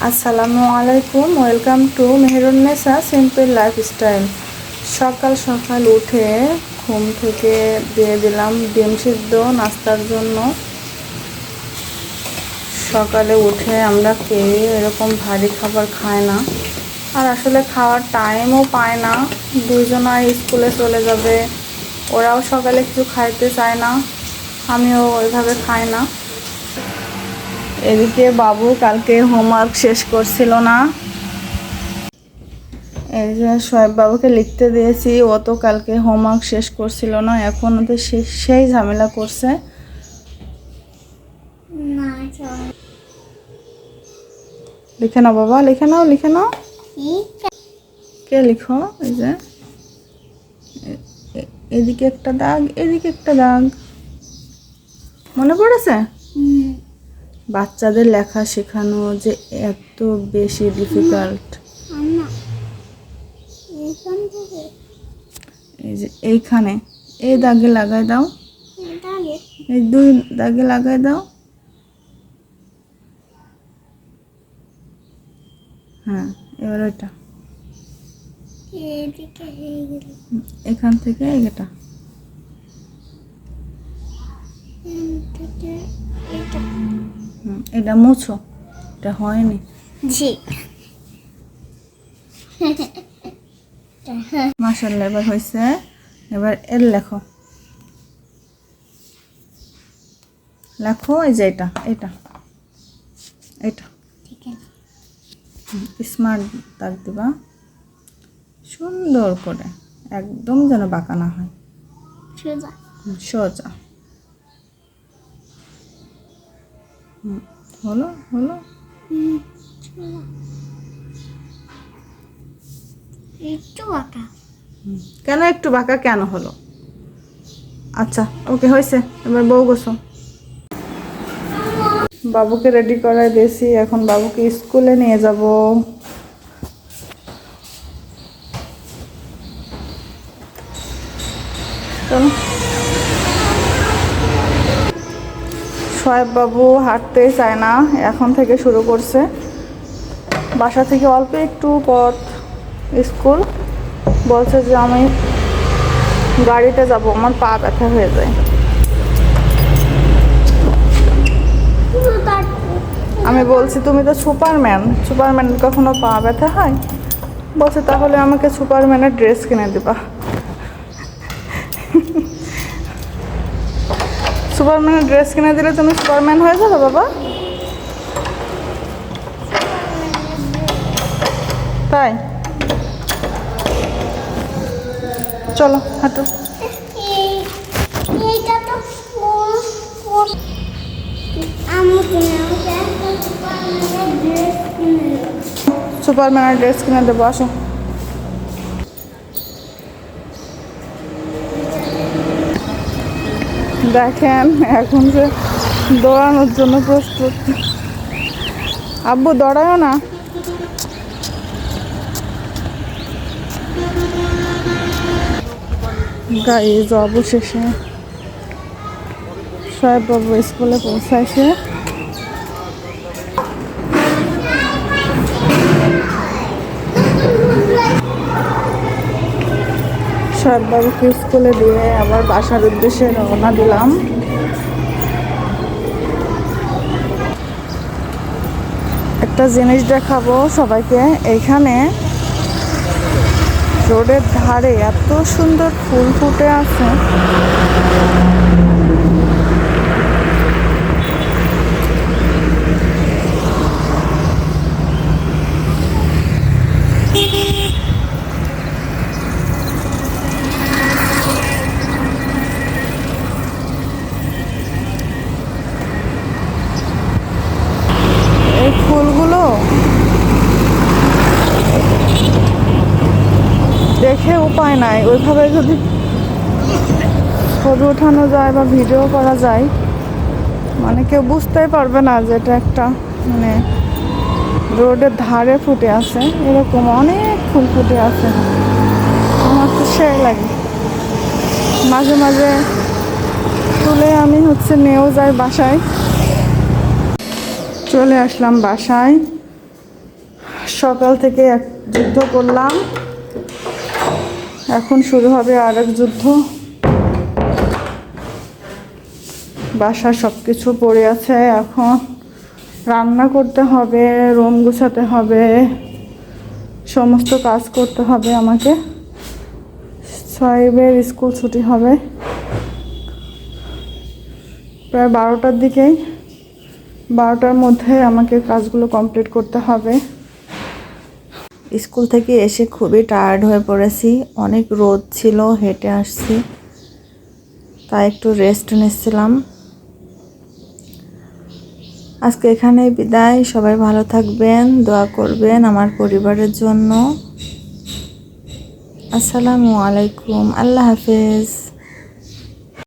আসসালামু আলাইকুম, welcome to Meherunnesa simple lifestyle. সকাল সকাল উঠে ঘুম থেকে দিয়ে দিলাম ডিম সিদ্ধ নাস্তার জন্য। সকালে উঠে আমরা কেউ এরকম ভারী খাবার খায় না, আর আসলে খাওয়ার টাইমও পায় না। দুইজনাই স্কুলে চলে যাবে, ওরাও সকালে কিছু খাইতে চায় না, আমিও ওইভাবে খাই না। এদিকে বাবু কালকে হোমওয়ার্ক শেষ করছিল না, এই যে সোয়েব বাবুকে লিখতে দিয়েছি, ও তো কালকে হোমওয়ার্ক শেষ করছিল না, এখন ওদের সেই ঝামেলা করছে। লিখে নাও বাবা, লিখে নাও, লিখে নাও। কে লিখো? এই যে এদিকে একটা দাগ, এদিকে একটা দাগ, মনে পড়েছে? বাচ্চাদের লেখা শেখানো যে এত বেশি ডিফিকাল্ট। এই যে এইখানে এই দাগে লাগাই দাও, এই দুই দাগে লাগাই দাও। হ্যাঁ, এবার ওইটা এখান থেকে এটা এটা মুছো, এটা হয়নি। মাশাআল্লাহ, এবার হয়েছে। এবার এর লেখো, লেখো। এই যে এটা এটা এটা স্মার্ট দাগ দিবা, সুন্দর করে, একদম যেন বাঁকা না হয়, সোজা। হলো হলো। কেন একটু বাঁকা কেন হলো? আচ্ছা, ওকে, হয়েছে। এবার বউ গোছো। বাবুকে রেডি করাই দিয়েছি, এখন বাবুকে স্কুলে নিয়ে যাব। সোয়েব বাবু হাঁটতেই চায় না, এখন থেকে শুরু করছে। বাসা থেকে অল্প একটু পথ স্কুল, বলছে যে আমি গাড়িতে যাব, আমার পা ব্যথা হয়ে যায়। আমি বলছি তুমি তো সুপারম্যান, সুপারম্যানের কখনো পা ব্যথা হয়? বলছে তাহলে আমাকে সুপারম্যানের ড্রেস কিনে দিবা। সুপারম্যানের ড্রেস কিনে দিলে তুমি সুপারম্যান হয়ে যাবে বাবা? তাই চলো হাঁটো। সুপারম্যানের ড্রেস কিনে দেবো, আসো। দেখেন এখন যে দৌড়ানোর জন্য প্রস্তুত। আব্বু দৌড়ায়ও না। গাইজ অবশেষে সোয়েব বাবু স্কুলে পৌঁছাইছে। সোয়েব বাবুকে স্কুলে দিয়ে আবার বাসার উদ্দেশ্যে রওনা দিলাম। একটা জিনিস দেখাবো সবাইকে, এইখানে রোডের ধারে এত সুন্দর ফুল ফুটে আছে। এই ফুলগুলো দেখে উপায় নাই, ওইভাবে যদি ছবি ওঠানো যায় বা ভিডিও করা যায়, মানে কেউ বুঝতেই পারবে না যে এটা একটা মানে রোডের ধারে ফুটে আছে। এরকম অনেক ফুল ফুটে আছে, আমার তো সেই লাগে। মাঝে মাঝে তুলে আমি নিয়েও যাই বাসায়। চলে আসলাম বাসায়। সকাল থেকে এক যুদ্ধ করলাম, এখন শুরু হবে আরেক যুদ্ধ। বাসার সব কিছু পড়ে আছে, এখন রান্না করতে হবে, রুম গুছাতে হবে, সমস্ত কাজ করতে হবে আমাকে। সাহেবের স্কুল ছুটি হবে প্রায় 12টার দিকেই, 12টার মধ্যে আমাকে কাজগুলো কমপ্লিট করতে হবে। স্কুল থেকে এসে খুবই টায়ার্ড হয়ে পড়েছি, অনেক রোদ ছিল, হেঁটে আসছি, তাই একটু রেস্ট নিচ্ছিলাম। আজকে এখানেই বিদায়, সবাই ভালো থাকবেন, দোয়া করবেন আমার পরিবারের জন্য। আসসালামু আলাইকুম, আল্লাহ হাফেজ।